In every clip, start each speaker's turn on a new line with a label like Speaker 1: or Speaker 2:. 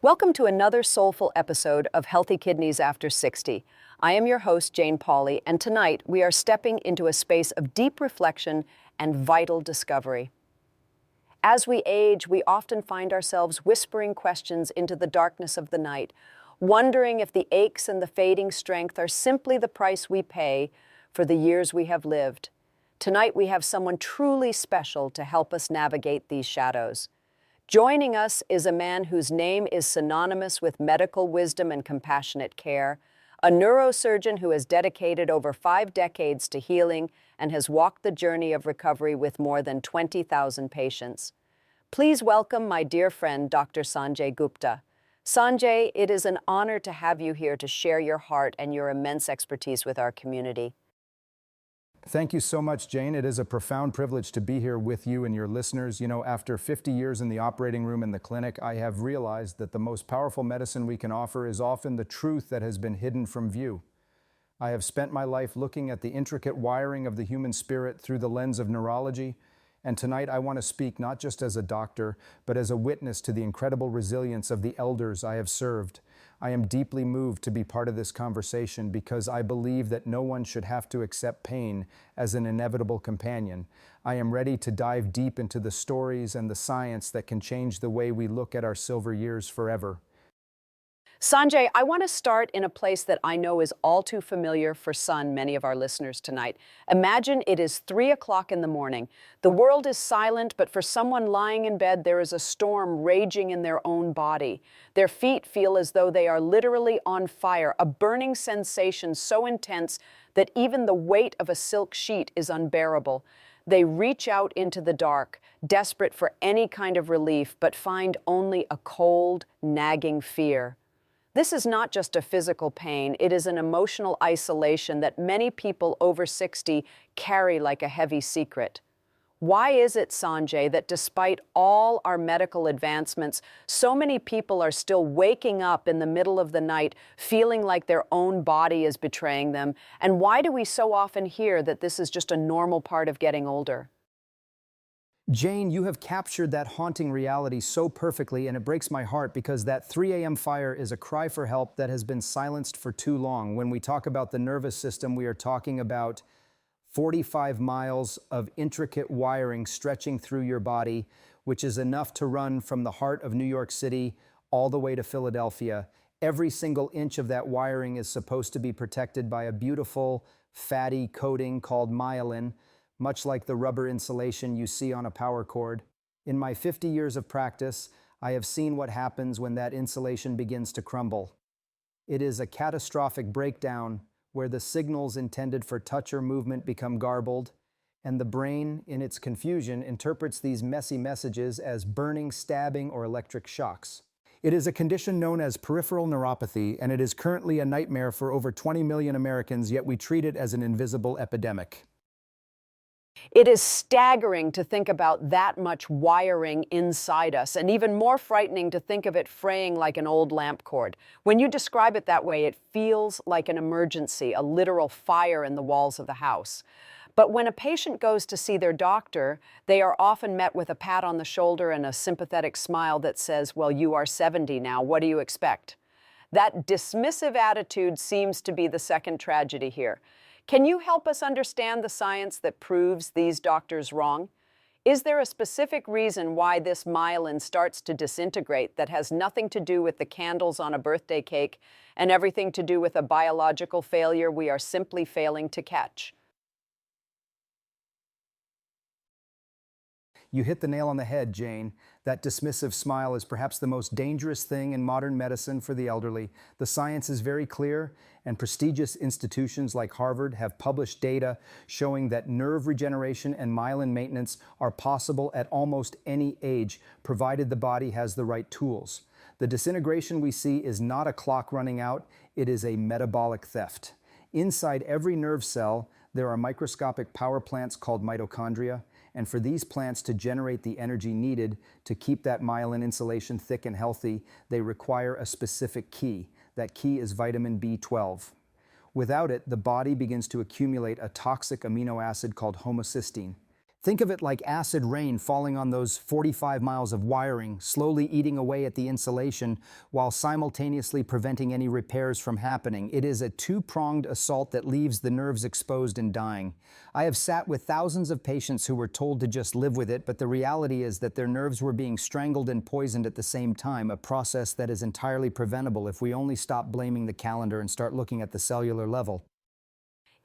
Speaker 1: Welcome to another soulful episode of Healthy Kidneys After 60. I am your host, Jane Pauley, and tonight we are stepping into a space of deep reflection and vital discovery. As we age, we often find ourselves whispering questions into the darkness of the night, wondering if the aches and the fading strength are simply the price we pay for the years we have lived. Tonight we have someone truly special to help us navigate these shadows. Joining us is a man whose name is synonymous with medical wisdom and compassionate care, a neurosurgeon who has dedicated over 5 decades to healing and has walked the journey of recovery with more than 20,000 patients. Please welcome my dear friend, Dr. Sanjay Gupta. Sanjay, it is an honor to have you here to share your heart and your immense expertise with our community.
Speaker 2: Thank you so much, Jane. It is a profound privilege to be here with you and your listeners. You know, after 50 years in the operating room in the clinic, I have realized that the most powerful medicine we can offer is often the truth that has been hidden from view. I have spent my life looking at the intricate wiring of the human spirit through the lens of neurology, and tonight I want to speak not just as a doctor, but as a witness to the incredible resilience of the elders I have served. I am deeply moved to be part of this conversation because I believe that no one should have to accept pain as an inevitable companion. I am ready to dive deep into the stories and the science that can change the way we look at our silver years forever.
Speaker 1: Sanjay, I want to start in a place that I know is all too familiar for many of our listeners tonight. Imagine it is 3 o'clock in the morning. The world is silent, but for someone lying in bed, there is a storm raging in their own body. Their feet feel as though they are literally on fire, a burning sensation so intense that even the weight of a silk sheet is unbearable. They reach out into the dark, desperate for any kind of relief, but find only a cold, nagging fear. This is not just a physical pain, it is an emotional isolation that many people over 60 carry like a heavy secret. Why is it, Sanjay, that despite all our medical advancements, so many people are still waking up in the middle of the night feeling like their own body is betraying them? And why do we so often hear that this is just a normal part of getting older?
Speaker 2: Jane, you have captured that haunting reality so perfectly, and it breaks my heart because that 3 a.m. fire is a cry for help that has been silenced for too long. When we talk about the nervous system, we are talking about 45 miles of intricate wiring stretching through your body, which is enough to run from the heart of New York City all the way to Philadelphia. Every single inch of that wiring is supposed to be protected by a beautiful, fatty coating called myelin, much like the rubber insulation you see on a power cord. In my 50 years of practice, I have seen what happens when that insulation begins to crumble. It is a catastrophic breakdown where the signals intended for touch or movement become garbled, and the brain, in its confusion, interprets these messy messages as burning, stabbing, or electric shocks. It is a condition known as peripheral neuropathy, and it is currently a nightmare for over 20 million Americans, yet we treat it as an invisible epidemic.
Speaker 1: It is staggering to think about that much wiring inside us, and even more frightening to think of it fraying like an old lamp cord. When you describe it that way, it feels like an emergency, a literal fire in the walls of the house. But when a patient goes to see their doctor, they are often met with a pat on the shoulder and a sympathetic smile that says, "Well, you are 70 now, what do you expect?" That dismissive attitude seems to be the second tragedy here. Can you help us understand the science that proves these doctors wrong? Is there a specific reason why this myelin starts to disintegrate that has nothing to do with the candles on a birthday cake and everything to do with a biological failure we are simply failing to catch?
Speaker 2: You hit the nail on the head, Jane. That dismissive smile is perhaps the most dangerous thing in modern medicine for the elderly. The science is very clear, and prestigious institutions like Harvard have published data showing that nerve regeneration and myelin maintenance are possible at almost any age, provided the body has the right tools. The disintegration we see is not a clock running out, it is a metabolic theft. Inside every nerve cell, there are microscopic power plants called mitochondria, and for these plants to generate the energy needed to keep that myelin insulation thick and healthy, they require a specific key. That key is vitamin B12. Without it, the body begins to accumulate a toxic amino acid called homocysteine. Think of it like acid rain falling on those 45 miles of wiring, slowly eating away at the insulation while simultaneously preventing any repairs from happening. It is a two-pronged assault that leaves the nerves exposed and dying. I have sat with thousands of patients who were told to just live with it, but the reality is that their nerves were being strangled and poisoned at the same time, a process that is entirely preventable if we only stop blaming the calendar and start looking at the cellular level.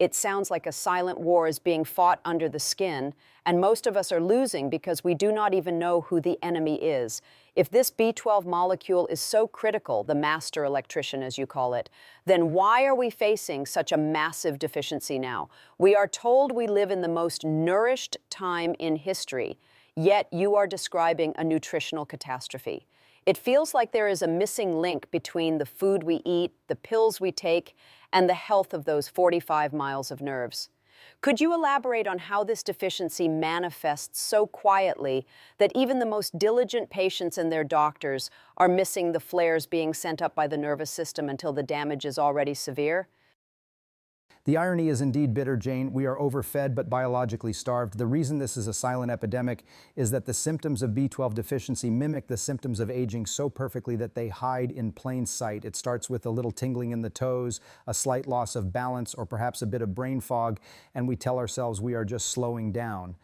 Speaker 1: It sounds like a silent war is being fought under the skin, and most of us are losing because we do not even know who the enemy is. If this B12 molecule is so critical, the master electrician as you call it, then why are we facing such a massive deficiency now? We are told we live in the most nourished time in history, yet you are describing a nutritional catastrophe. It feels like there is a missing link between the food we eat, the pills we take, and the health of those 45 miles of nerves. Could you elaborate on how this deficiency manifests so quietly that even the most diligent patients and their doctors are missing the flares being sent up by the nervous system until the damage is already severe?
Speaker 2: The irony is indeed bitter, Jane. We are overfed but biologically starved. The reason this is a silent epidemic is that the symptoms of B12 deficiency mimic the symptoms of aging so perfectly that they hide in plain sight. It starts with a little tingling in the toes, a slight loss of balance, or perhaps a bit of brain fog, and we tell ourselves we are just slowing down.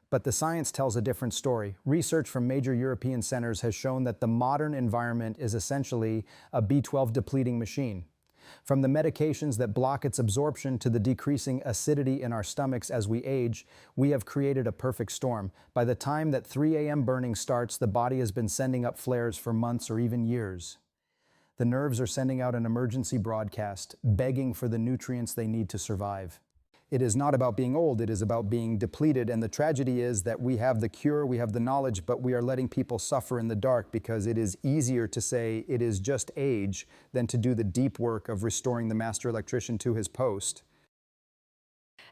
Speaker 2: But the science tells a different story. Research from major European centers has shown that the modern environment is essentially a B12 depleting machine. From the medications that block its absorption to the decreasing acidity in our stomachs as we age, we have created a perfect storm. By the time that 3 a.m. burning starts, the body has been sending up flares for months or even years. The nerves are sending out an emergency broadcast, begging for the nutrients they need to survive. It is not about being old, it is about being depleted, and the tragedy is that we have the cure, we have the knowledge, but we are letting people suffer in the dark because it is easier to say it is just age than to do the deep work of restoring the master electrician to his post.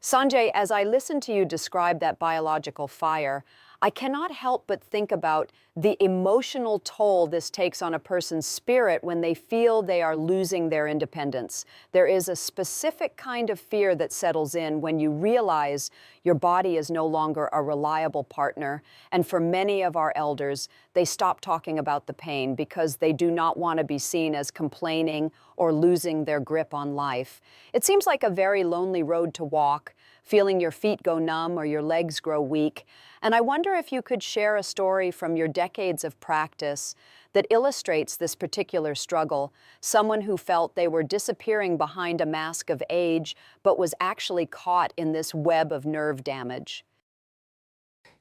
Speaker 1: Sanjay, as I listen to you describe that biological fire, I cannot help but think about the emotional toll this takes on a person's spirit when they feel they are losing their independence. There is a specific kind of fear that settles in when you realize your body is no longer a reliable partner. And for many of our elders, they stop talking about the pain because they do not want to be seen as complaining or losing their grip on life. It seems like a very lonely road to walk, feeling your feet go numb or your legs grow weak. And I wonder if you could share a story from your decades of practice that illustrates this particular struggle, someone who felt they were disappearing behind a mask of age, but was actually caught in this web of nerve damage.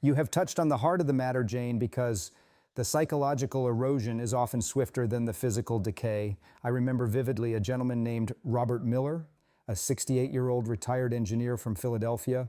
Speaker 2: You have touched on the heart of the matter, Jane, because the psychological erosion is often swifter than the physical decay. I remember vividly a gentleman named Robert Miller, a 68-year-old retired engineer from Philadelphia,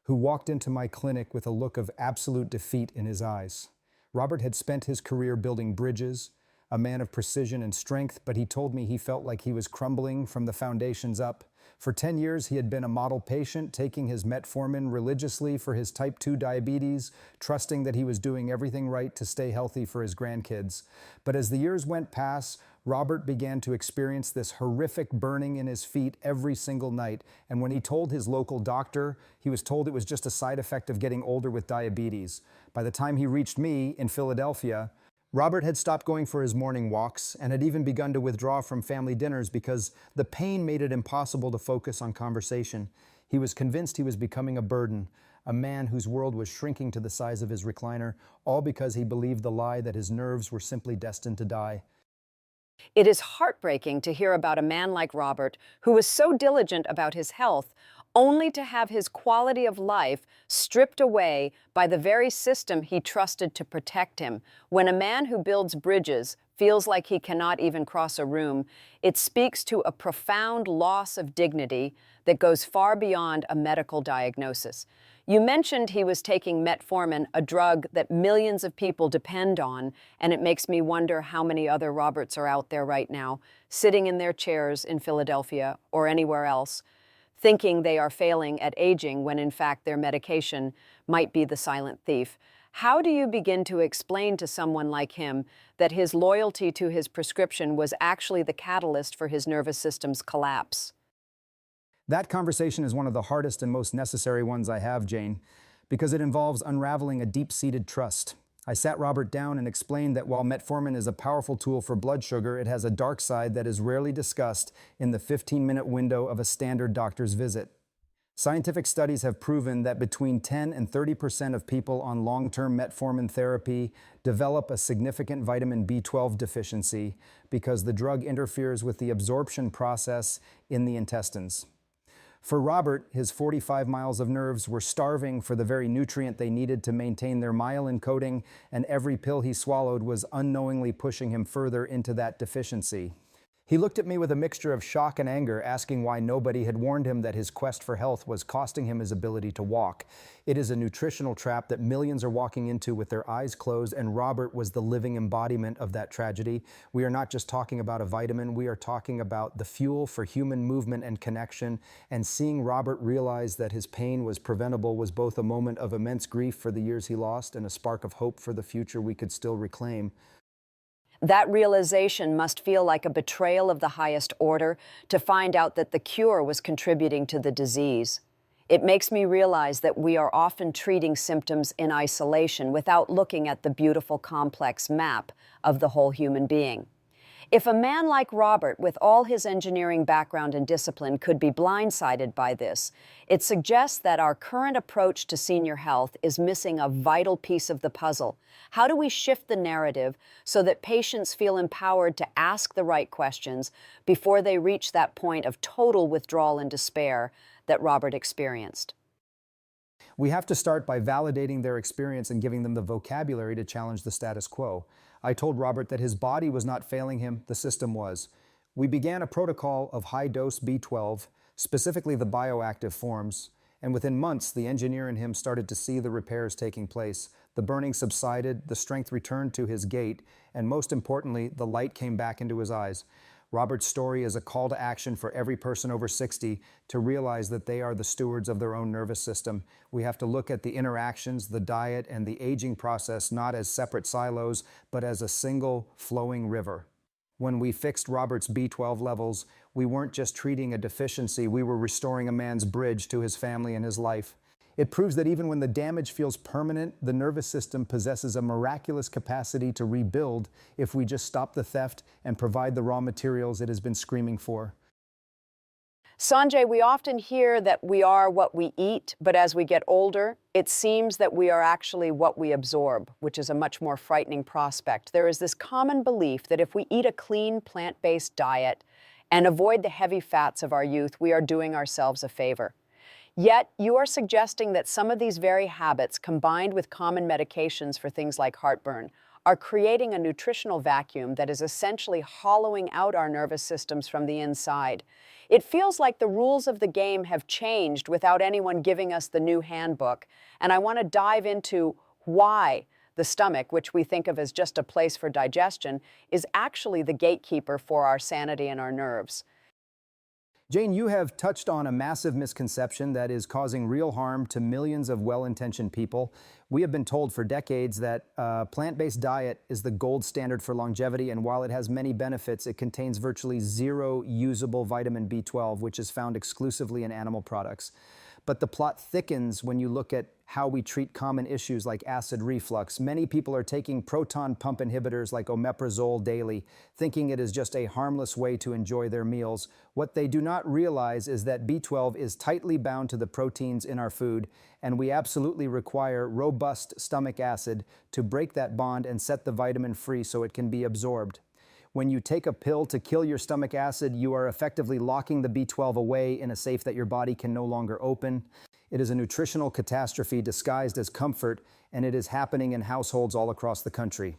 Speaker 2: who walked into my clinic with a look of absolute defeat in his eyes. Robert had spent his career building bridges, a man of precision and strength, but he told me he felt like he was crumbling from the foundations up. For 10 years, he had been a model patient, taking his metformin religiously for his type 2 diabetes, trusting that he was doing everything right to stay healthy for his grandkids. But as the years went past, Robert began to experience this horrific burning in his feet every single night. And when he told his local doctor, he was told it was just a side effect of getting older with diabetes. By the time he reached me in Philadelphia, Robert had stopped going for his morning walks and had even begun to withdraw from family dinners because the pain made it impossible to focus on conversation. He was convinced he was becoming a burden, a man whose world was shrinking to the size of his recliner, all because he believed the lie that his nerves were simply destined to die.
Speaker 1: It is heartbreaking to hear about a man like Robert, who was so diligent about his health, only to have his quality of life stripped away by the very system he trusted to protect him. When a man who builds bridges feels like he cannot even cross a room, it speaks to a profound loss of dignity that goes far beyond a medical diagnosis. You mentioned he was taking metformin, a drug that millions of people depend on, and it makes me wonder how many other Roberts are out there right now, sitting in their chairs in Philadelphia or anywhere else, thinking they are failing at aging when in fact their medication might be the silent thief. How do you begin to explain to someone like him that his loyalty to his prescription was actually the catalyst for his nervous system's collapse?
Speaker 2: That conversation is one of the hardest and most necessary ones I have, Jane, Because it involves unraveling a deep-seated trust. I sat Robert down and explained that while metformin is a powerful tool for blood sugar, it has a dark side that is rarely discussed in the 15-minute window of a standard doctor's visit. Scientific studies have proven that between 10 and 30% of people on long-term metformin therapy develop a significant vitamin B12 deficiency because the drug interferes with the absorption process in the intestines. For Robert, his 45 miles of nerves were starving for the very nutrient they needed to maintain their myelin coating, and every pill he swallowed was unknowingly pushing him further into that deficiency. He looked at me with a mixture of shock and anger, asking why nobody had warned him that his quest for health was costing him his ability to walk. It is a nutritional trap that millions are walking into with their eyes closed, and Robert was the living embodiment of that tragedy. We are not just talking about a vitamin, we are talking about the fuel for human movement and connection, and seeing Robert realize that his pain was preventable was both a moment of immense grief for the years he lost and a spark of hope for the future we could still reclaim.
Speaker 1: That realization must feel like a betrayal of the highest order to find out that the cure was contributing to the disease. It makes me realize that we are often treating symptoms in isolation without looking at the beautiful, complex map of the whole human being. If a man like Robert, with all his engineering background and discipline, could be blindsided by this, it suggests that our current approach to senior health is missing a vital piece of the puzzle. How do we shift the narrative so that patients feel empowered to ask the right questions before they reach that point of total withdrawal and despair that Robert experienced?
Speaker 2: We have to start by validating their experience and giving them the vocabulary to challenge the status quo. I told Robert that his body was not failing him, the system was. We began a protocol of high-dose B12, specifically the bioactive forms, and within months, the engineer in him started to see the repairs taking place. The burning subsided, the strength returned to his gait, and most importantly, the light came back into his eyes. Robert's story is a call to action for every person over 60 to realize that they are the stewards of their own nervous system. We have to look at the interactions, the diet, and the aging process not as separate silos, but as a single flowing river. When we fixed Robert's B12 levels, we weren't just treating a deficiency, we were restoring a man's bridge to his family and his life. It proves that even when the damage feels permanent, the nervous system possesses a miraculous capacity to rebuild if we just stop the theft and provide the raw materials it has been screaming for.
Speaker 1: Sanjay, we often hear that we are what we eat, but as we get older, it seems that we are actually what we absorb, which is a much more frightening prospect. There is this common belief that if we eat a clean, plant-based diet and avoid the heavy fats of our youth, we are doing ourselves a favor. Yet, you are suggesting that some of these very habits, combined with common medications for things like heartburn, are creating a nutritional vacuum that is essentially hollowing out our nervous systems from the inside. It feels like the rules of the game have changed without anyone giving us the new handbook, and I want to dive into why the stomach, which we think of as just a place for digestion, is actually the gatekeeper for our sanity and our nerves.
Speaker 2: Jane, you have touched on a massive misconception that is causing real harm to millions of well-intentioned people. We have been told for decades that a plant-based diet is the gold standard for longevity, and while it has many benefits, it contains virtually zero usable vitamin B12, which is found exclusively in animal products. But the plot thickens when you look at how we treat common issues like acid reflux. Many people are taking proton pump inhibitors like omeprazole daily, thinking it is just a harmless way to enjoy their meals. What they do not realize is that B12 is tightly bound to the proteins in our food, and we absolutely require robust stomach acid to break that bond and set the vitamin free so it can be absorbed. When you take a pill to kill your stomach acid, you are effectively locking the B12 away in a safe that your body can no longer open. It is a nutritional catastrophe disguised as comfort, and it is happening in households all across the country.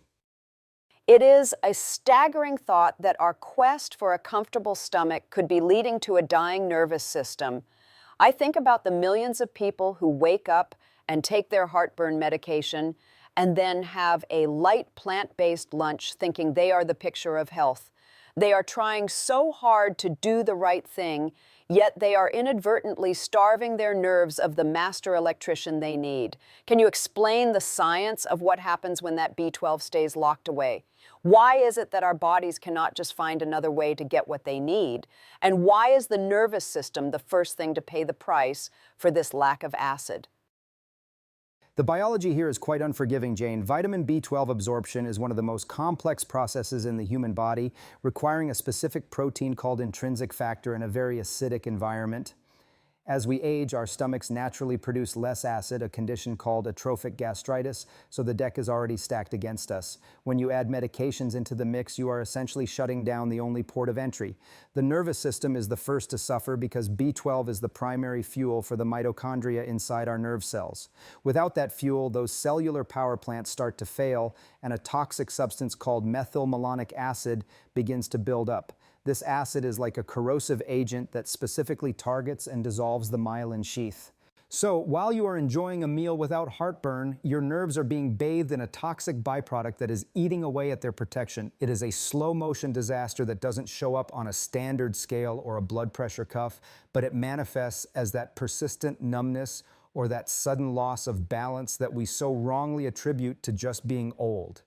Speaker 1: It is a staggering thought that our quest for a comfortable stomach could be leading to a dying nervous system. I think about the millions of people who wake up and take their heartburn medication and then have a light plant-based lunch thinking they are the picture of health. They are trying so hard to do the right thing, yet they are inadvertently starving their nerves of the master electrician they need. Can you explain the science of what happens when that B12 stays locked away? Why is it that our bodies cannot just find another way to get what they need? And why is the nervous system the first thing to pay the price for this lack of acid?
Speaker 2: The biology here is quite unforgiving, Jane. Vitamin B12 absorption is one of the most complex processes in the human body, requiring a specific protein called intrinsic factor in a very acidic environment. As we age, our stomachs naturally produce less acid, a condition called atrophic gastritis, so the deck is already stacked against us. When you add medications into the mix, you are essentially shutting down the only port of entry. The nervous system is the first to suffer because B12 is the primary fuel for the mitochondria inside our nerve cells. Without that fuel, those cellular power plants start to fail, and a toxic substance called methylmalonic acid begins to build up. This acid is like a corrosive agent that specifically targets and dissolves the myelin sheath. So, while you are enjoying a meal without heartburn, your nerves are being bathed in a toxic byproduct that is eating away at their protection. It is a slow-motion disaster that doesn't show up on a standard scale or a blood pressure cuff, but it manifests as that persistent numbness or that sudden loss of balance that we so wrongly attribute to just being old.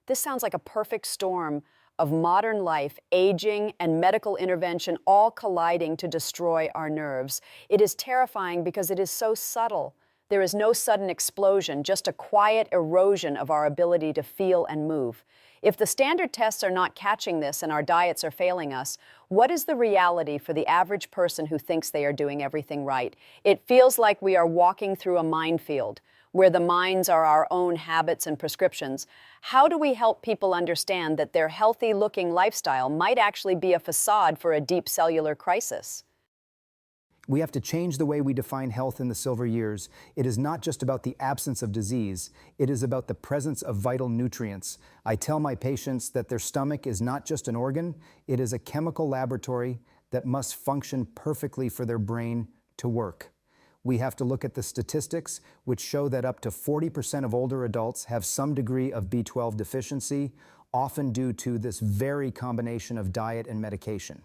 Speaker 1: This sounds like a perfect storm of modern life, aging, and medical intervention all colliding to destroy our nerves. It is terrifying because it is so subtle. There is no sudden explosion, just a quiet erosion of our ability to feel and move. If the standard tests are not catching this and our diets are failing us, what is the reality for the average person who thinks they are doing everything right? It feels like we are walking through a minefield, where the mines are our own habits and prescriptions. How do we help people understand that their healthy-looking lifestyle might actually be a facade for a deep cellular crisis?
Speaker 2: We have to change the way we define health in the silver years. It is not just about the absence of disease. It is about the presence of vital nutrients. I tell my patients that their stomach is not just an organ, it is a chemical laboratory that must function perfectly for their brain to work. We have to look at the statistics, which show that up to 40% of older adults have some degree of B12 deficiency, often due to this very combination of diet and medication.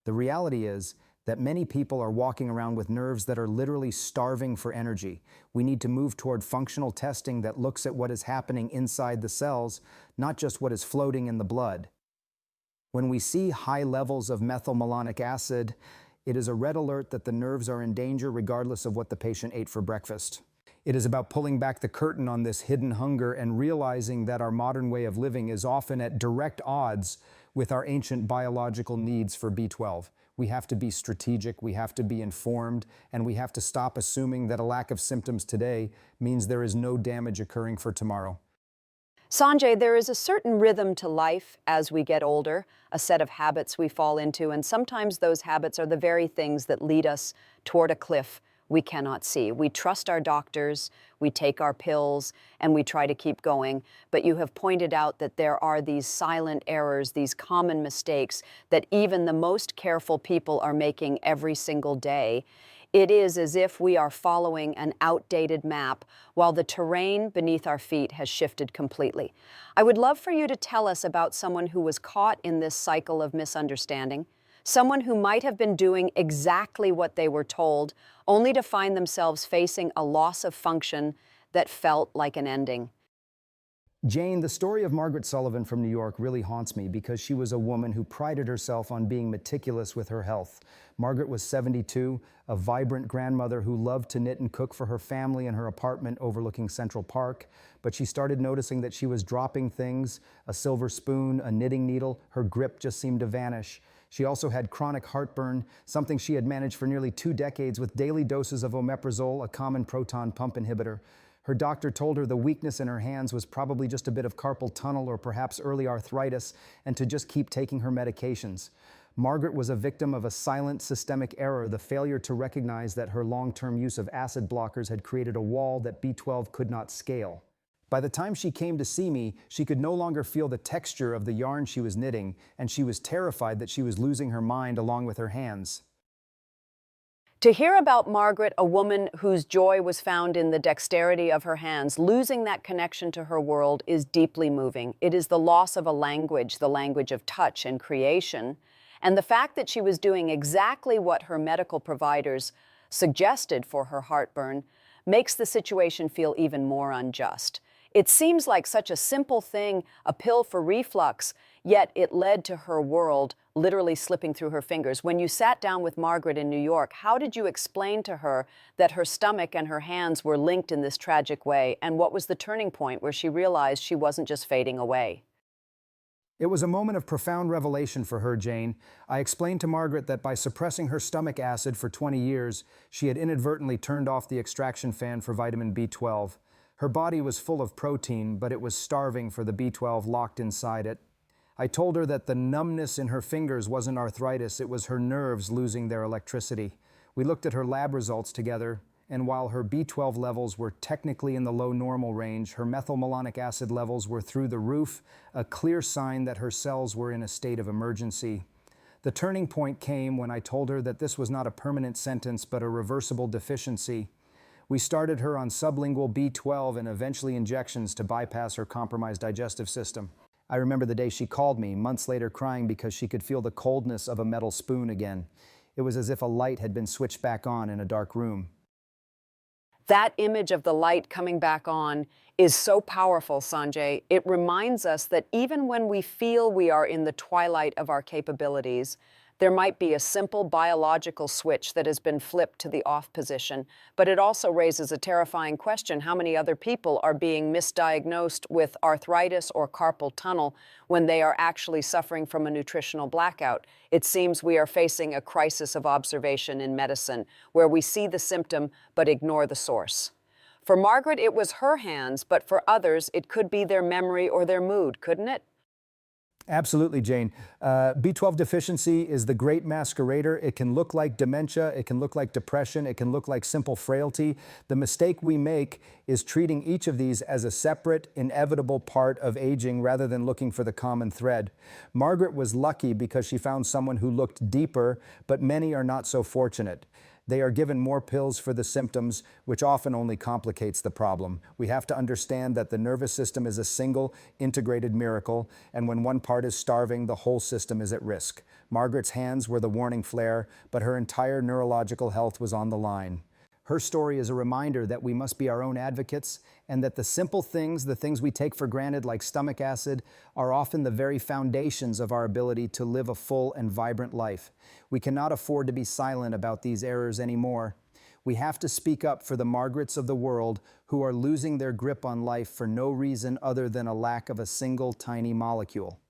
Speaker 2: The reality is that many people are walking around with nerves that are literally starving for energy. We need to move toward functional testing that looks at what is happening inside the cells, not just what is floating in the blood. When we see high levels of methylmalonic acid, it is a red alert that the nerves are in danger regardless of what the patient ate for breakfast. It is about pulling back the curtain on this hidden hunger and realizing that our modern way of living is often at direct odds with our ancient biological needs for B12. We have to be strategic, we have to be informed, and we have to stop assuming that a lack of symptoms today means there is no damage occurring for tomorrow.
Speaker 1: Sanjay, there is a certain rhythm to life as we get older, a set of habits we fall into, and sometimes those habits are the very things that lead us toward a cliff we cannot see. We trust our doctors, we take our pills, and we try to keep going. But you have pointed out that there are these silent errors, these common mistakes that even the most careful people are making every single day. It is as if we are following an outdated map while the terrain beneath our feet has shifted completely. I would love for you to tell us about someone who was caught in this cycle of misunderstanding, someone who might have been doing exactly what they were told, only to find themselves facing a loss of function that felt like an ending.
Speaker 2: Jane, the story of Margaret Sullivan from New York really haunts me because she was a woman who prided herself on being meticulous with her health. Margaret was 72, a vibrant grandmother who loved to knit and cook for her family in her apartment overlooking Central Park, but she started noticing that she was dropping things, a silver spoon, a knitting needle. Her grip just seemed to vanish. She also had chronic heartburn, something she had managed for nearly 2 decades with daily doses of omeprazole, a common proton pump inhibitor. Her doctor told her the weakness in her hands was probably just a bit of carpal tunnel or perhaps early arthritis, and to just keep taking her medications. Margaret was a victim of a silent systemic error, the failure to recognize that her long-term use of acid blockers had created a wall that B12 could not scale. By the time she came to see me, she could no longer feel the texture of the yarn she was knitting, and she was terrified that she was losing her mind along with her hands.
Speaker 1: To hear about Margaret, a woman whose joy was found in the dexterity of her hands, losing that connection to her world is deeply moving. It is the loss of a language, the language of touch and creation, and the fact that she was doing exactly what her medical providers suggested for her heartburn makes the situation feel even more unjust. It seems like such a simple thing, a pill for reflux, yet it led to her world literally slipping through her fingers. When you sat down with Margaret in New York, how did you explain to her that her stomach and her hands were linked in this tragic way? And what was the turning point where she realized she wasn't just fading away?
Speaker 2: It was a moment of profound revelation for her, Jane. I explained to Margaret that by suppressing her stomach acid for 20 years, she had inadvertently turned off the extraction fan for vitamin B12. Her body was full of protein, but it was starving for the B12 locked inside it. I told her that the numbness in her fingers wasn't arthritis, it was her nerves losing their electricity. We looked at her lab results together, and while her B12 levels were technically in the low normal range, her methylmalonic acid levels were through the roof, a clear sign that her cells were in a state of emergency. The turning point came when I told her that this was not a permanent sentence, but a reversible deficiency. We started her on sublingual B12 and eventually injections to bypass her compromised digestive system. I remember the day she called me, months later, crying because she could feel the coldness of a metal spoon again. It was as if a light had been switched back on in a dark room.
Speaker 1: That image of the light coming back on is so powerful, Sanjay. It reminds us that even when we feel we are in the twilight of our capabilities, there might be a simple biological switch that has been flipped to the off position, but it also raises a terrifying question: how many other people are being misdiagnosed with arthritis or carpal tunnel when they are actually suffering from a nutritional blackout? It seems we are facing a crisis of observation in medicine, where we see the symptom but ignore the source. For Margaret, it was her hands, but for others, it could be their memory or their mood, couldn't it?
Speaker 2: Absolutely, Jane. B12 deficiency is the great masquerader. It can look like dementia, it can look like depression, it can look like simple frailty. The mistake we make is treating each of these as a separate, inevitable part of aging rather than looking for the common thread. Margaret was lucky because she found someone who looked deeper, but many are not so fortunate. They are given more pills for the symptoms, which often only complicates the problem. We have to understand that the nervous system is a single, integrated miracle, and when one part is starving, the whole system is at risk. Margaret's hands were the warning flare, but her entire neurological health was on the line. Her story is a reminder that we must be our own advocates and that the simple things, the things we take for granted like stomach acid, are often the very foundations of our ability to live a full and vibrant life. We cannot afford to be silent about these errors anymore. We have to speak up for the Margarets of the world who are losing their grip on life for no reason other than a lack of a single tiny molecule.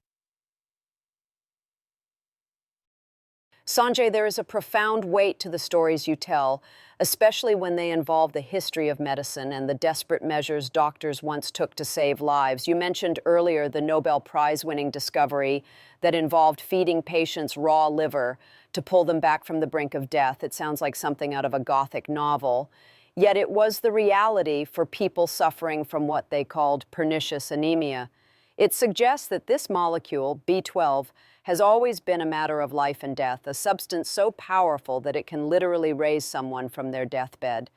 Speaker 1: Sanjay, there is a profound weight to the stories you tell, especially when they involve the history of medicine and the desperate measures doctors once took to save lives. You mentioned earlier the Nobel Prize-winning discovery that involved feeding patients raw liver to pull them back from the brink of death. It sounds like something out of a Gothic novel. Yet it was the reality for people suffering from what they called pernicious anemia. It suggests that this molecule, B12, has always been a matter of life and death, a substance so powerful that it can literally raise someone from their deathbed.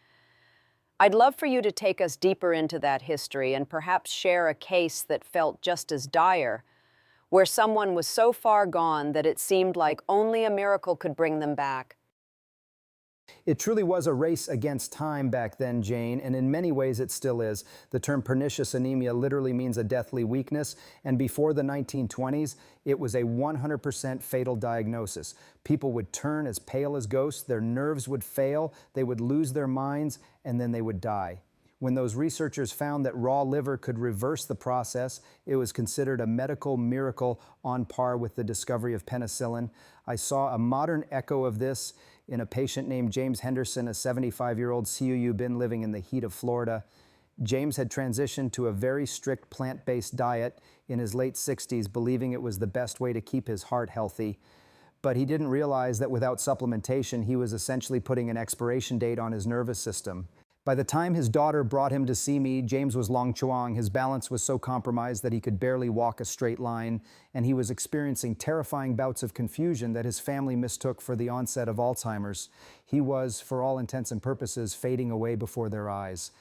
Speaker 1: I'd love for you to take us deeper into that history and perhaps share a case that felt just as dire, where someone was so far gone that it seemed like only a miracle could bring them back.
Speaker 2: It truly was a race against time back then, Jane, and in many ways it still is. The term pernicious anemia literally means a deathly weakness, and before the 1920s, it was a 100% fatal diagnosis. People would turn as pale as ghosts, their nerves would fail, they would lose their minds, and then they would die. When those researchers found that raw liver could reverse the process, it was considered a medical miracle on par with the discovery of penicillin. I saw a modern echo of this in a patient named James Henderson, a 75-year-old CUU bin living in the heat of Florida. James had transitioned to a very strict plant-based diet in his late 60s, believing it was the best way to keep his heart healthy. But he didn't realize that without supplementation, he was essentially putting an expiration date on his nervous system. By the time his daughter brought him to see me, James was long chuang. His balance was so compromised that he could barely walk a straight line, and he was experiencing terrifying bouts of confusion that his family mistook for the onset of Alzheimer's. He was, for all intents and purposes, fading away before their eyes.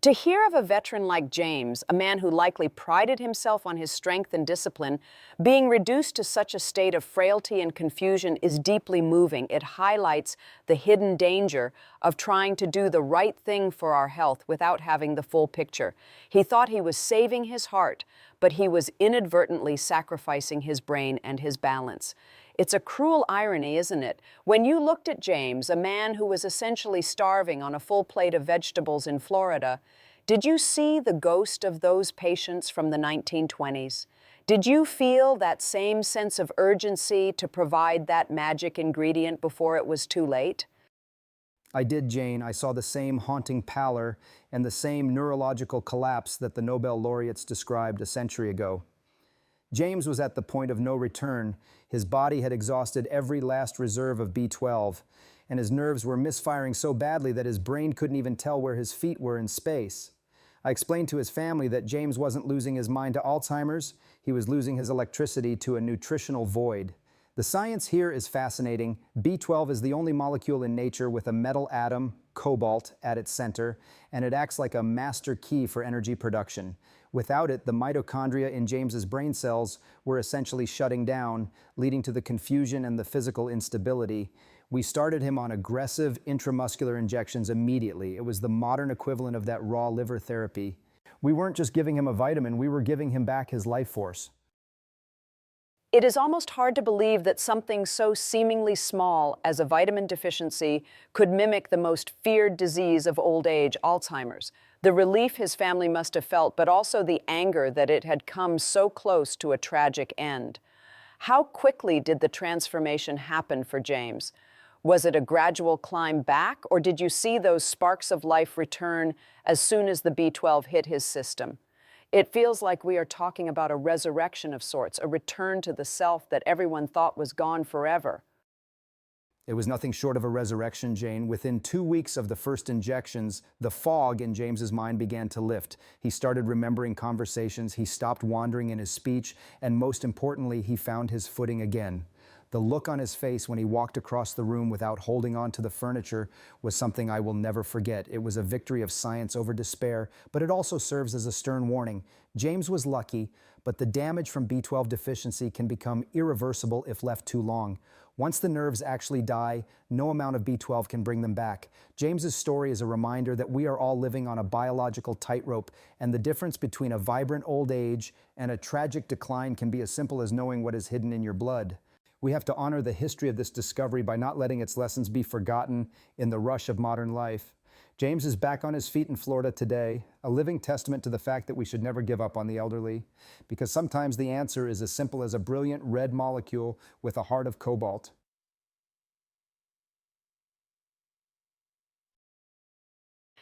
Speaker 1: To hear of a veteran like James, a man who likely prided himself on his strength and discipline, being reduced to such a state of frailty and confusion is deeply moving. It highlights the hidden danger of trying to do the right thing for our health without having the full picture. He thought he was saving his heart, but he was inadvertently sacrificing his brain and his balance. It's a cruel irony, isn't it? When you looked at James, a man who was essentially starving on a full plate of vegetables in Florida, did you see the ghost of those patients from the 1920s? Did you feel that same sense of urgency to provide that magic ingredient before it was too late?
Speaker 2: I did, Jane. I saw the same haunting pallor and the same neurological collapse that the Nobel laureates described a century ago. James was at the point of no return. His body had exhausted every last reserve of B12, and his nerves were misfiring so badly that his brain couldn't even tell where his feet were in space. I explained to his family that James wasn't losing his mind to Alzheimer's, he was losing his electricity to a nutritional void. The science here is fascinating. B12 is the only molecule in nature with a metal atom, cobalt, at its center, and it acts like a master key for energy production. Without it, the mitochondria in James's brain cells were essentially shutting down, leading to the confusion and the physical instability. We started him on aggressive intramuscular injections immediately. It was the modern equivalent of that raw liver therapy. We weren't just giving him a vitamin, we were giving him back his life force.
Speaker 1: It is almost hard to believe that something so seemingly small as a vitamin deficiency could mimic the most feared disease of old age, Alzheimer's. The relief his family must have felt, but also the anger that it had come so close to a tragic end. How quickly did the transformation happen for James? Was it a gradual climb back, or did you see those sparks of life return as soon as the B12 hit his system? It feels like we are talking about a resurrection of sorts, a return to the self that everyone thought was gone forever.
Speaker 2: It was nothing short of a resurrection, Jane. Within 2 weeks of the first injections, the fog in James's mind began to lift. He started remembering conversations, he stopped wandering in his speech, and most importantly, he found his footing again. The look on his face when he walked across the room without holding on to the furniture was something I will never forget. It was a victory of science over despair, but it also serves as a stern warning. James was lucky, but the damage from B12 deficiency can become irreversible if left too long. Once the nerves actually die, no amount of B12 can bring them back. James's story is a reminder that we are all living on a biological tightrope, and the difference between a vibrant old age and a tragic decline can be as simple as knowing what is hidden in your blood. We have to honor the history of this discovery by not letting its lessons be forgotten in the rush of modern life. James is back on his feet in Florida today, a living testament to the fact that we should never give up on the elderly, because sometimes the answer is as simple as a brilliant red molecule with a heart of cobalt.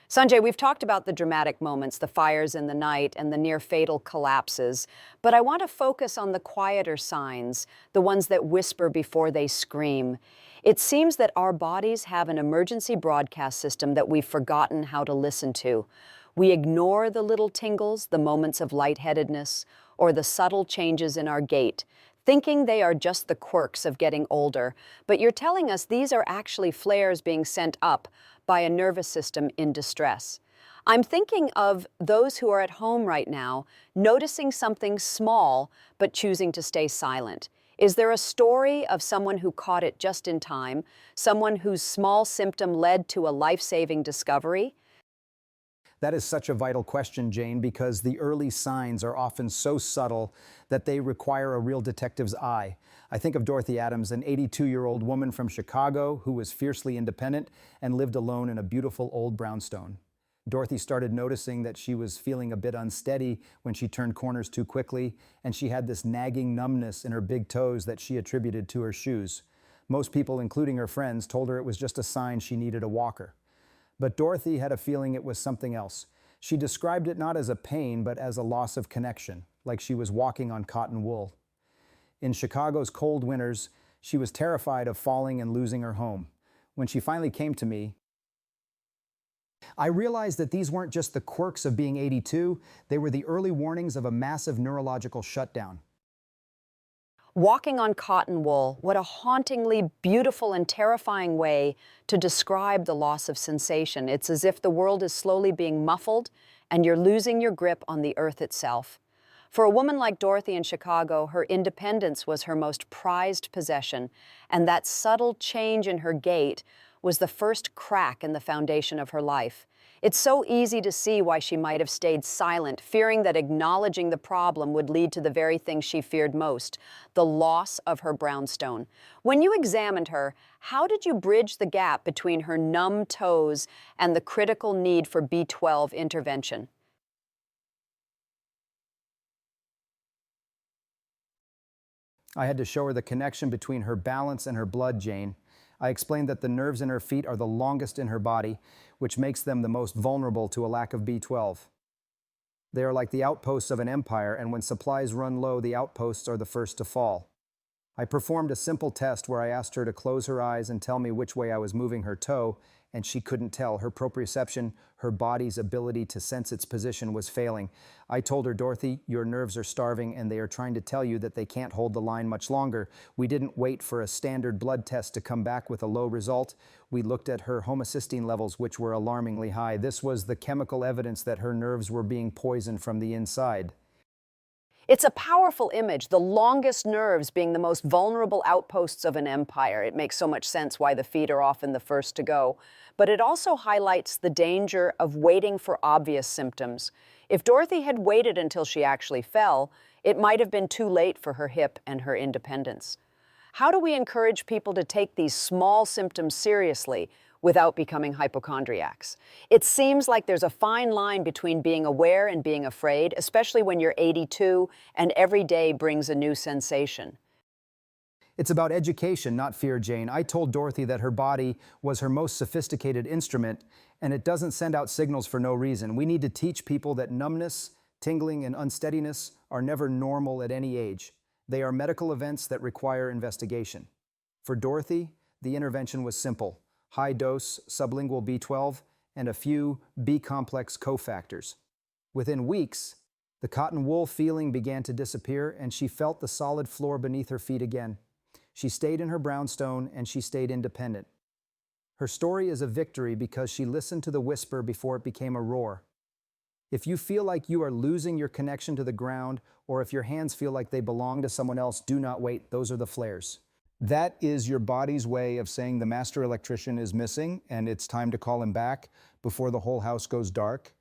Speaker 1: Sanjay, we've talked about the dramatic moments, the fires in the night and the near-fatal collapses, but I want to focus on the quieter signs, the ones that whisper before they scream. It seems that our bodies have an emergency broadcast system that we've forgotten how to listen to. We ignore the little tingles, the moments of lightheadedness, or the subtle changes in our gait, thinking they are just the quirks of getting older. But you're telling us these are actually flares being sent up by a nervous system in distress. I'm thinking of those who are at home right now, noticing something small, but choosing to stay silent. Is there a story of someone who caught it just in time, someone whose small symptom led to a life-saving discovery?
Speaker 2: That is such a vital question, Jane, because the early signs are often so subtle that they require a real detective's eye. I think of Dorothy Adams, an 82-year-old woman from Chicago who was fiercely independent and lived alone in a beautiful old brownstone. Dorothy started noticing that she was feeling a bit unsteady when she turned corners too quickly, and she had this nagging numbness in her big toes that she attributed to her shoes. Most people, including her friends, told her it was just a sign she needed a walker. But Dorothy had a feeling it was something else. She described it not as a pain, but as a loss of connection, like she was walking on cotton wool. In Chicago's cold winters, she was terrified of falling and losing her home. When she finally came to me, I realized that these weren't just the quirks of being 82, they were the early warnings of a massive neurological shutdown.
Speaker 1: Walking on cotton wool, what a hauntingly beautiful and terrifying way to describe the loss of sensation. It's as if the world is slowly being muffled and you're losing your grip on the earth itself. For a woman like Dorothy in Chicago, her independence was her most prized possession, and that subtle change in her gait was the first crack in the foundation of her life. It's so easy to see why she might have stayed silent, fearing that acknowledging the problem would lead to the very thing she feared most, the loss of her brownstone. When you examined her, how did you bridge the gap between her numb toes and the critical need for B12 intervention?
Speaker 2: I had to show her the connection between her balance and her blood, Jane. I explained that the nerves in her feet are the longest in her body, which makes them the most vulnerable to a lack of B12. They are like the outposts of an empire, and when supplies run low, the outposts are the first to fall. I performed a simple test where I asked her to close her eyes and tell me which way I was moving her toe, and she couldn't tell. Her proprioception, her body's ability to sense its position, was failing. I told her, Dorothy, your nerves are starving and they are trying to tell you that they can't hold the line much longer. We didn't wait for a standard blood test to come back with a low result. We looked at her homocysteine levels, which were alarmingly high. This was the chemical evidence that her nerves were being poisoned from the inside.
Speaker 1: It's a powerful image, the longest nerves being the most vulnerable outposts of an empire. It makes so much sense why the feet are often the first to go. But it also highlights the danger of waiting for obvious symptoms. If Dorothy had waited until she actually fell, it might have been too late for her hip and her independence. How do we encourage people to take these small symptoms seriously without becoming hypochondriacs? It seems like there's a fine line between being aware and being afraid, especially when you're 82 and every day brings a new sensation.
Speaker 2: It's about education, not fear, Jane. I told Dorothy that her body was her most sophisticated instrument, and it doesn't send out signals for no reason. We need to teach people that numbness, tingling, and unsteadiness are never normal at any age. They are medical events that require investigation. For Dorothy, the intervention was simple: high-dose sublingual B12 and a few B-complex cofactors. Within weeks, the cotton wool feeling began to disappear, and she felt the solid floor beneath her feet again. She stayed in her brownstone, and she stayed independent. Her story is a victory because she listened to the whisper before it became a roar. If you feel like you are losing your connection to the ground, or if your hands feel like they belong to someone else, do not wait. Those are the flares. That is your body's way of saying the master electrician is missing, and it's time to call him back before the whole house goes dark.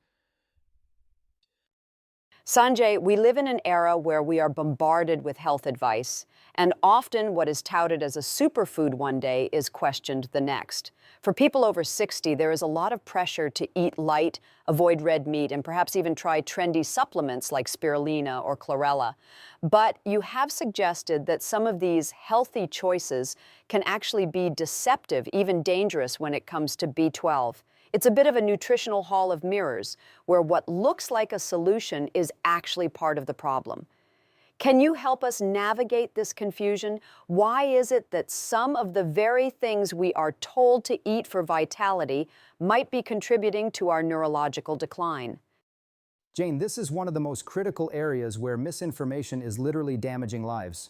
Speaker 1: Sanjay, we live in an era where we are bombarded with health advice, and often what is touted as a superfood one day is questioned the next. For people over 60, there is a lot of pressure to eat light, avoid red meat, and perhaps even try trendy supplements like spirulina or chlorella. But you have suggested that some of these healthy choices can actually be deceptive, even dangerous when it comes to B12. It's a bit of a nutritional hall of mirrors, where what looks like a solution is actually part of the problem. Can you help us navigate this confusion? Why is it that some of the very things we are told to eat for vitality might be contributing to our neurological decline?
Speaker 2: Jane, this is one of the most critical areas where misinformation is literally damaging lives.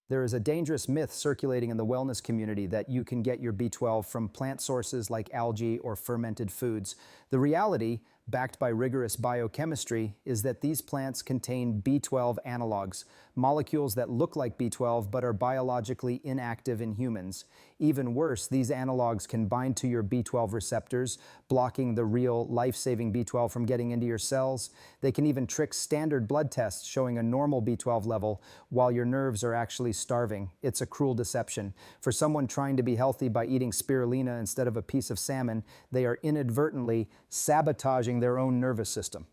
Speaker 2: There is a dangerous myth circulating in the wellness community that you can get your B12 from plant sources like algae or fermented foods. The reality, backed by rigorous biochemistry, is that these plants contain B12 analogs, molecules that look like B12 but are biologically inactive in humans. Even worse, these analogs can bind to your B12 receptors, blocking the real life-saving B12 from getting into your cells. They can even trick standard blood tests showing a normal B12 level while your nerves are actually starving. It's a cruel deception. For someone trying to be healthy by eating spirulina instead of a piece of salmon, they are inadvertently sabotaging their own nervous system.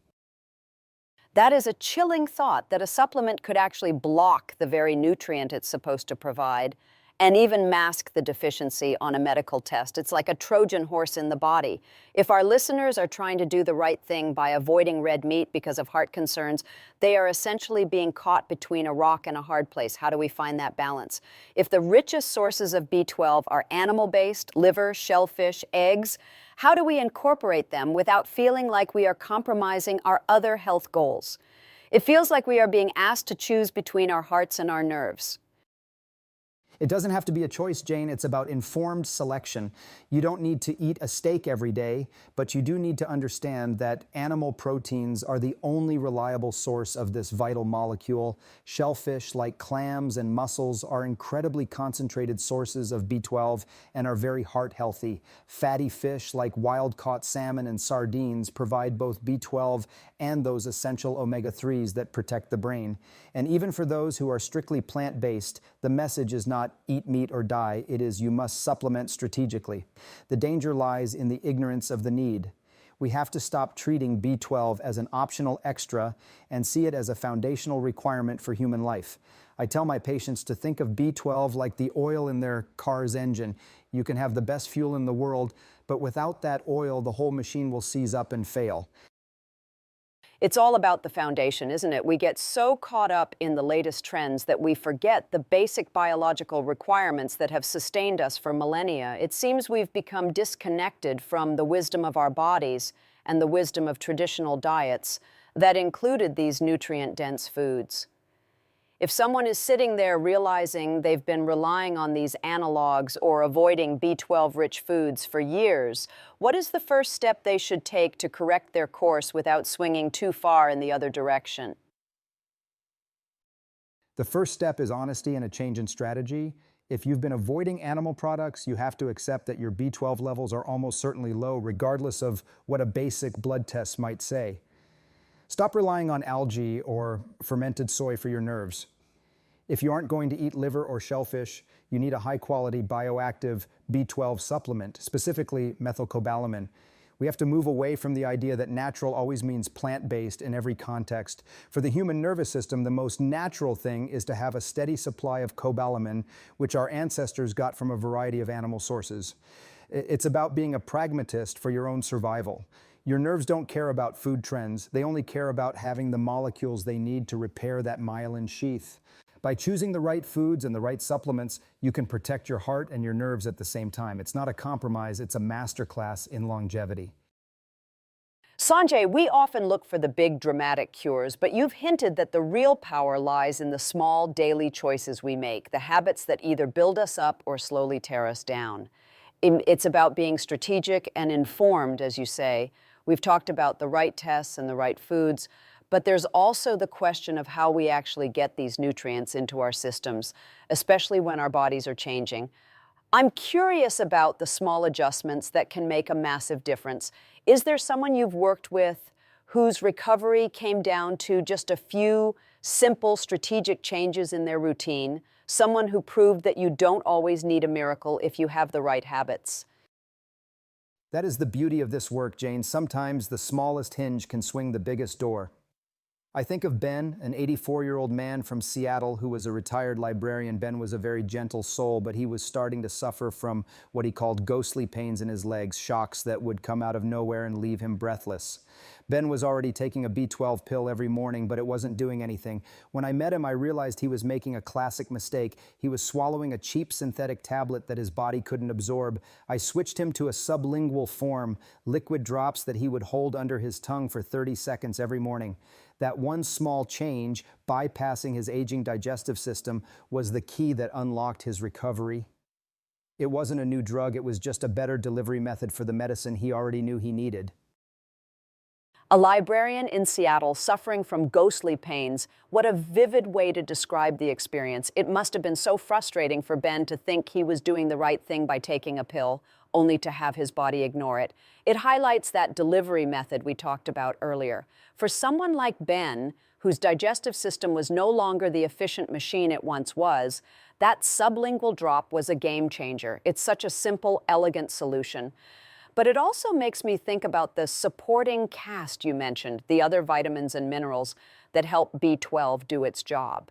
Speaker 1: That is a chilling thought, that a supplement could actually block the very nutrient it's supposed to provide and even mask the deficiency on a medical test. It's like a Trojan horse in the body. If our listeners are trying to do the right thing by avoiding red meat because of heart concerns, they are essentially being caught between a rock and a hard place. How do we find that balance? If the richest sources of B12 are animal-based, liver, shellfish, eggs, how do we incorporate them without feeling like we are compromising our other health goals? It feels like we are being asked to choose between our hearts and our nerves.
Speaker 2: It doesn't have to be a choice, Jane. It's about informed selection. You don't need to eat a steak every day, but you do need to understand that animal proteins are the only reliable source of this vital molecule. Shellfish, like clams and mussels, are incredibly concentrated sources of B12 and are very heart healthy. Fatty fish, like wild-caught salmon and sardines, provide both B12 and those essential omega-3s that protect the brain. And even for those who are strictly plant-based, the message is not eat meat or die. It is you must supplement strategically. The danger lies in the ignorance of the need. We have to stop treating B12 as an optional extra and see it as a foundational requirement for human life. I tell my patients to think of B12 like the oil in their car's engine. You can have the best fuel in the world, but without that oil, the whole machine will seize up and fail.
Speaker 1: It's all about the foundation, isn't it? We get so caught up in the latest trends that we forget the basic biological requirements that have sustained us for millennia. It seems we've become disconnected from the wisdom of our bodies and the wisdom of traditional diets that included these nutrient-dense foods. If someone is sitting there realizing they've been relying on these analogs or avoiding B12-rich foods for years, what is the first step they should take to correct their course without swinging too far in the other direction?
Speaker 2: The first step is honesty and a change in strategy. If you've been avoiding animal products, you have to accept that your B12 levels are almost certainly low, regardless of what a basic blood test might say. Stop relying on algae or fermented soy for your nerves. If you aren't going to eat liver or shellfish, you need a high-quality bioactive B12 supplement, specifically methylcobalamin. We have to move away from the idea that natural always means plant-based in every context. For the human nervous system, the most natural thing is to have a steady supply of cobalamin, which our ancestors got from a variety of animal sources. It's about being a pragmatist for your own survival. Your nerves don't care about food trends. They only care about having the molecules they need to repair that myelin sheath. By choosing the right foods and the right supplements, you can protect your heart and your nerves at the same time. It's not a compromise, it's a masterclass in longevity.
Speaker 1: Sanjay, we often look for the big dramatic cures, but you've hinted that the real power lies in the small daily choices we make, the habits that either build us up or slowly tear us down. It's about being strategic and informed, as you say. We've talked about the right tests and the right foods, but there's also the question of how we actually get these nutrients into our systems, especially when our bodies are changing. I'm curious about the small adjustments that can make a massive difference. Is there someone you've worked with whose recovery came down to just a few simple strategic changes in their routine? Someone who proved that you don't always need a miracle if you have the right habits?
Speaker 2: That is the beauty of this work, Jane. Sometimes the smallest hinge can swing the biggest door. I think of Ben, an 84-year-old man from Seattle who was a retired librarian. Ben was a very gentle soul, but he was starting to suffer from what he called ghostly pains in his legs, shocks that would come out of nowhere and leave him breathless. Ben was already taking a B12 pill every morning, but it wasn't doing anything. When I met him, I realized he was making a classic mistake. He was swallowing a cheap synthetic tablet that his body couldn't absorb. I switched him to a sublingual form, liquid drops that he would hold under his tongue for 30 seconds every morning. That one small change, bypassing his aging digestive system, was the key that unlocked his recovery. It wasn't a new drug, it was just a better delivery method for the medicine he already knew he needed.
Speaker 1: A librarian in Seattle suffering from ghostly pains. What a vivid way to describe the experience. It must have been so frustrating for Ben to think he was doing the right thing by taking a pill, only to have his body ignore it. It highlights that delivery method we talked about earlier. For someone like Ben, whose digestive system was no longer the efficient machine it once was, that sublingual drop was a game changer. It's such a simple, elegant solution. But it also makes me think about the supporting cast you mentioned, the other vitamins and minerals that help B12 do its job.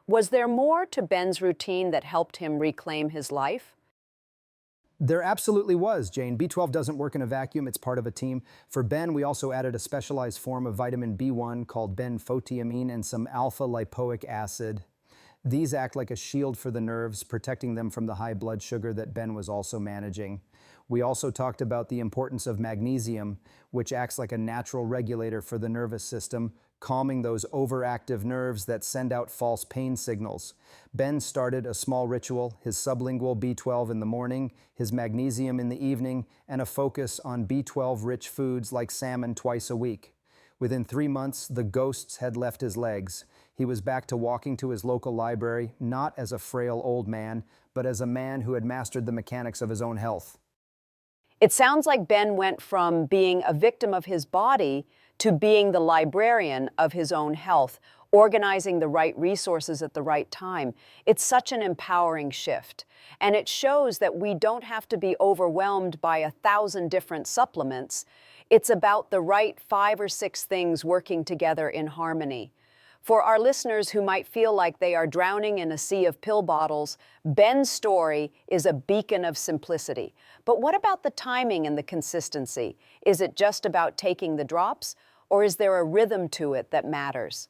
Speaker 1: Was there more to Ben's routine that helped him reclaim his life?
Speaker 2: There absolutely was, Jane. B12 doesn't work in a vacuum, it's part of a team. For Ben, we also added a specialized form of vitamin B1 called benphotiamine and some alpha-lipoic acid. These act like a shield for the nerves, protecting them from the high blood sugar that Ben was also managing. We also talked about the importance of magnesium, which acts like a natural regulator for the nervous system, calming those overactive nerves that send out false pain signals. Ben started a small ritual, his sublingual B12 in the morning, his magnesium in the evening, and a focus on B12-rich foods like salmon twice a week. Within 3 months, the ghosts had left his legs. He was back to walking to his local library, not as a frail old man, but as a man who had mastered the mechanics of his own health.
Speaker 1: It sounds like Ben went from being a victim of his body to being the librarian of his own health, organizing the right resources at the right time. It's such an empowering shift. And it shows that we don't have to be overwhelmed by 1,000 different supplements. It's about the right 5 or 6 things working together in harmony. For our listeners who might feel like they are drowning in a sea of pill bottles, Ben's story is a beacon of simplicity. But what about the timing and the consistency? Is it just about taking the drops, or is there a rhythm to it that matters?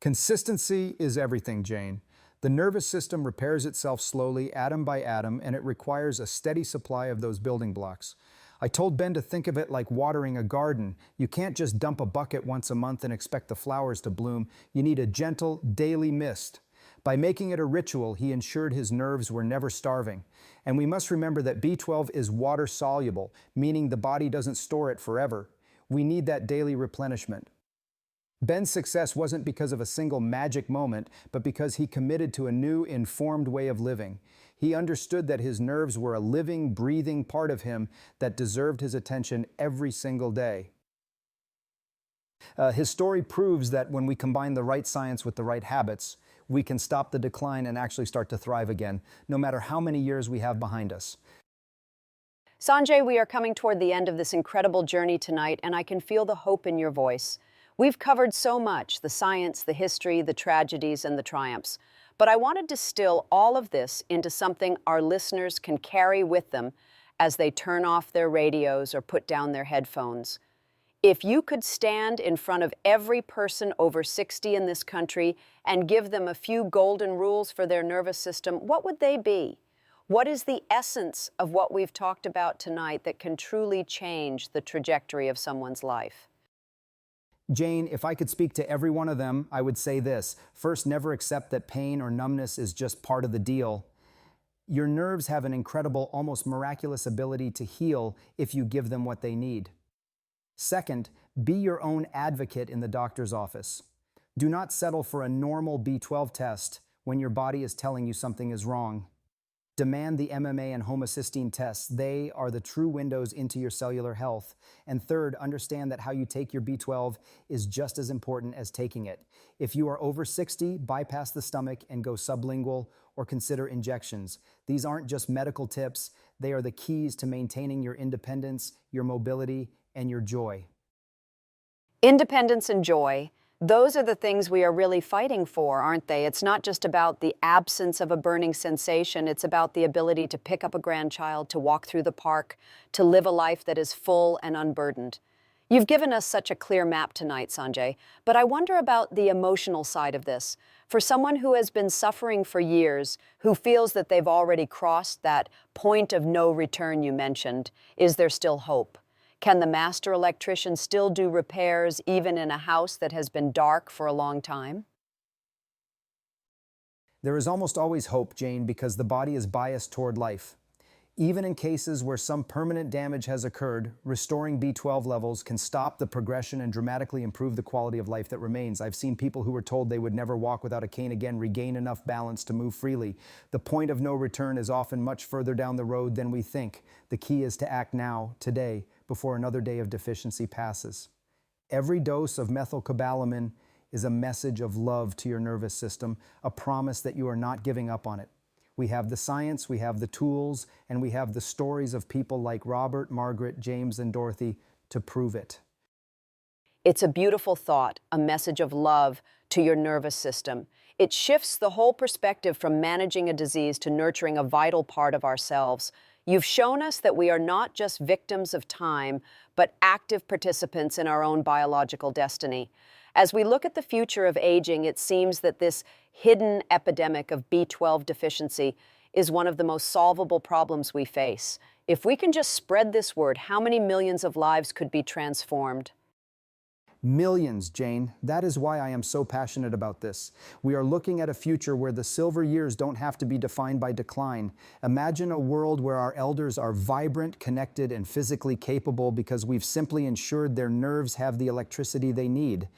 Speaker 2: Consistency is everything, Jane. The nervous system repairs itself slowly, atom by atom, and it requires a steady supply of those building blocks. I told Ben to think of it like watering a garden. You can't just dump a bucket once a month and expect the flowers to bloom. You need a gentle, daily mist. By making it a ritual, he ensured his nerves were never starving. And we must remember that B12 is water-soluble, meaning the body doesn't store it forever. We need that daily replenishment. Ben's success wasn't because of a single magic moment, but because he committed to a new, informed way of living. He understood that his nerves were a living, breathing part of him that deserved his attention every single day. His story proves that when we combine the right science with the right habits, we can stop the decline and actually start to thrive again, no matter how many years we have behind us.
Speaker 1: Sanjay, we are coming toward the end of this incredible journey tonight, and I can feel the hope in your voice. We've covered so much, the science, the history, the tragedies, and the triumphs. But I want to distill all of this into something our listeners can carry with them as they turn off their radios or put down their headphones. If you could stand in front of every person over 60 in this country and give them a few golden rules for their nervous system, what would they be? What is the essence of what we've talked about tonight that can truly change the trajectory of someone's life?
Speaker 2: Jane, if I could speak to every one of them, I would say this. First, never accept that pain or numbness is just part of the deal. Your nerves have an incredible, almost miraculous ability to heal if you give them what they need. Second, be your own advocate in the doctor's office. Do not settle for a normal B12 test when your body is telling you something is wrong. Demand the MMA and homocysteine tests. They are the true windows into your cellular health. And third, understand that how you take your B12 is just as important as taking it. If you are over 60, bypass the stomach and go sublingual or consider injections. These aren't just medical tips. They are the keys to maintaining your independence, your mobility, and your joy.
Speaker 1: Independence and joy. Those are the things we are really fighting for, aren't they? It's not just about the absence of a burning sensation. It's about the ability to pick up a grandchild, to walk through the park, to live a life that is full and unburdened. You've given us such a clear map tonight, Sanjay, but I wonder about the emotional side of this. For someone who has been suffering for years, who feels that they've already crossed that point of no return you mentioned, is there still hope? Can the master electrician still do repairs even in a house that has been dark for a long time?
Speaker 2: There is almost always hope, Jane, because the body is biased toward life. Even in cases where some permanent damage has occurred, restoring B12 levels can stop the progression and dramatically improve the quality of life that remains. I've seen people who were told they would never walk without a cane again regain enough balance to move freely. The point of no return is often much further down the road than we think. The key is to act now, today, before another day of deficiency passes. Every dose of methylcobalamin is a message of love to your nervous system, a promise that you are not giving up on it. We have the science, we have the tools, and we have the stories of people like Robert, Margaret, James, and Dorothy to prove it.
Speaker 1: It's a beautiful thought, a message of love to your nervous system. It shifts the whole perspective from managing a disease to nurturing a vital part of ourselves. You've shown us that we are not just victims of time, but active participants in our own biological destiny. As we look at the future of aging, it seems that this hidden epidemic of B12 deficiency is one of the most solvable problems we face. If we can just spread this word, how many millions of lives could be transformed?
Speaker 2: Millions, Jane. That is why I am so passionate about this. We are looking at a future where the silver years don't have to be defined by decline. Imagine a world where our elders are vibrant, connected, and physically capable because we've simply ensured their nerves have the electricity they need.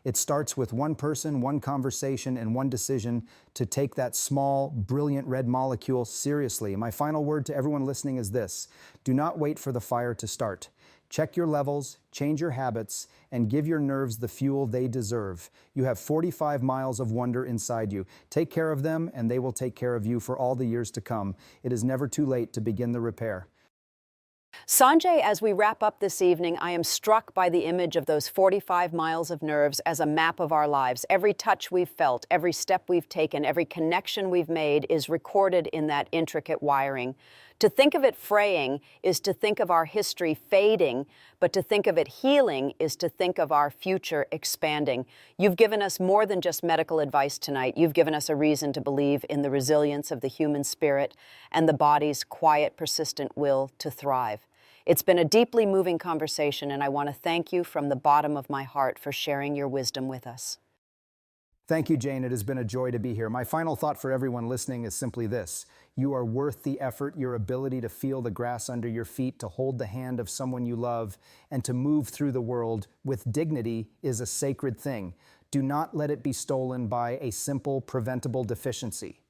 Speaker 2: It starts with one person, one conversation, and one decision to take that small, brilliant red molecule seriously. My final word to everyone listening is this: do not wait for the fire to start. Check your levels, change your habits, and give your nerves the fuel they deserve. You have 45 miles of wonder inside you. Take care of them, and they will take care of you for all the years to come. It is never too late to begin the repair.
Speaker 1: Sanjay, as we wrap up this evening, I am struck by the image of those 45 miles of nerves as a map of our lives. Every touch we've felt, every step we've taken, every connection we've made is recorded in that intricate wiring. To think of it fraying is to think of our history fading, but to think of it healing is to think of our future expanding. You've given us more than just medical advice tonight. You've given us a reason to believe in the resilience of the human spirit and the body's quiet, persistent will to thrive. It's been a deeply moving conversation, and I want to thank you from the bottom of my heart for sharing your wisdom with us.
Speaker 2: Thank you, Jane. It has been a joy to be here. My final thought for everyone listening is simply this: you are worth the effort. Your ability to feel the grass under your feet, to hold the hand of someone you love, and to move through the world with dignity is a sacred thing. Do not let it be stolen by a simple, preventable deficiency.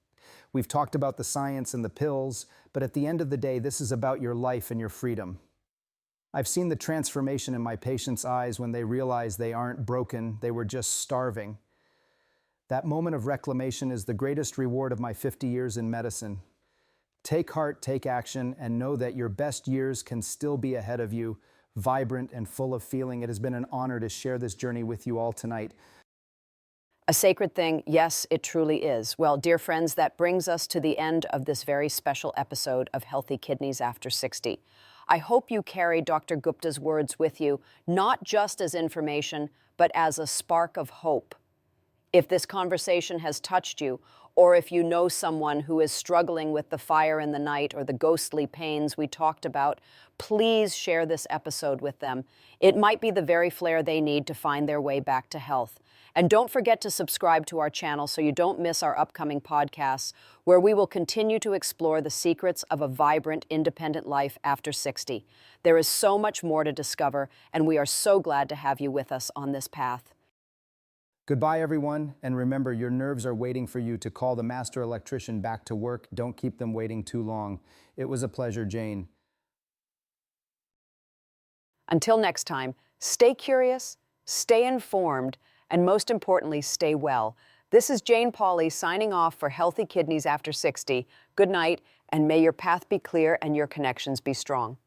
Speaker 2: We've talked about the science and the pills, but at the end of the day, this is about your life and your freedom. I've seen the transformation in my patients' eyes when they realize they aren't broken, they were just starving. That moment of reclamation is the greatest reward of my 50 years in medicine. Take heart, take action, and know that your best years can still be ahead of you, vibrant and full of feeling. It has been an honor to share this journey with you all tonight.
Speaker 1: A sacred thing, yes, it truly is. Well, dear friends, that brings us to the end of this very special episode of Healthy Kidneys After 60. I hope you carry Dr. Gupta's words with you, not just as information, but as a spark of hope. If this conversation has touched you, or if you know someone who is struggling with the fire in the night or the ghostly pains we talked about, please share this episode with them. It might be the very flare they need to find their way back to health. And don't forget to subscribe to our channel so you don't miss our upcoming podcasts, where we will continue to explore the secrets of a vibrant, independent life after 60. There is so much more to discover, and we are so glad to have you with us on this path.
Speaker 2: Goodbye, everyone, and remember, your nerves are waiting for you to call the master electrician back to work. Don't keep them waiting too long. It was a pleasure, Jane.
Speaker 1: Until next time, stay curious, stay informed, and most importantly, stay well. This is Jane Pauley signing off for Healthy Kidneys After 60. Good night, and may your path be clear and your connections be strong.